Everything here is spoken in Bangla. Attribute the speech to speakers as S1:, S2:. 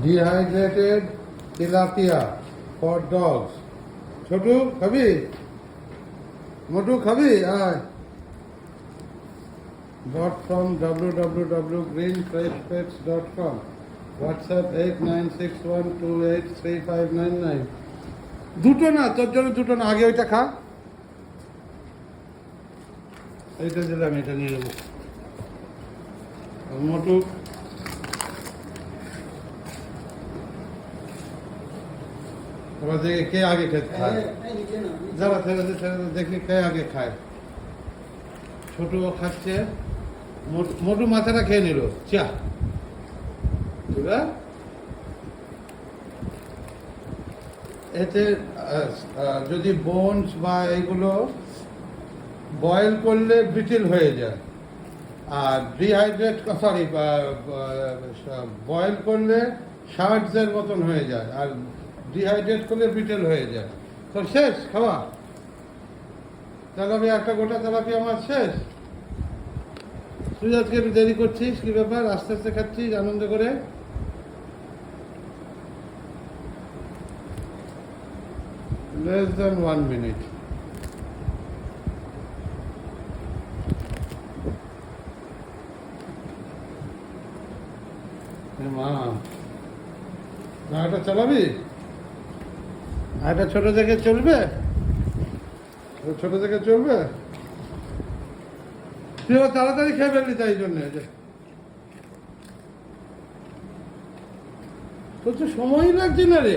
S1: Dehydrated tilapia for dogs. Chhotu খাবি? মোটু খাবি? আয়। Bought from www.greenfreshpets.com. WhatsApp 8961283599. দুটো না, তোর জন্য দুটো না, আগে ওইটা খা। এইটা দিলাম, এটা নিয়ে নেবো। মোটু এবার দেখে কে আগে খেতে খায়, যারা ছেড়ে দেখি কে আগে খায়। ছোট খাচ্ছে, মোটু মাথাটা খেয়ে নিল। চা এতে যদি বোনস বা এগুলো বয়েল করলে ব্রিটেল হয়ে যায়, আর ডিহাইড্রেট বয়েল করলে শার্টসের মতন হয়ে যায়, আর ডিহাইড্রেট করলে ব্রিটেল হয়ে যায়। তো শেষ খাওয়া? তেলাপিয়া, একটা গোটা তেলাপিয়া মাছ শেষ। তুই আজকে একটু দেরি করছিস, কি ব্যাপার? আস্তে আস্তে খাচ্ছিস আনন্দ করে। Less than 1 minute. মা, না এটা চালাবি? এটা ছোট থেকে চলবে? ছোট থেকে চলবে? তুই আবার তাড়াতাড়ি খেয়ে ফেললি, তাই জন্যে। তোর তো সময়ই লাগছে না রে।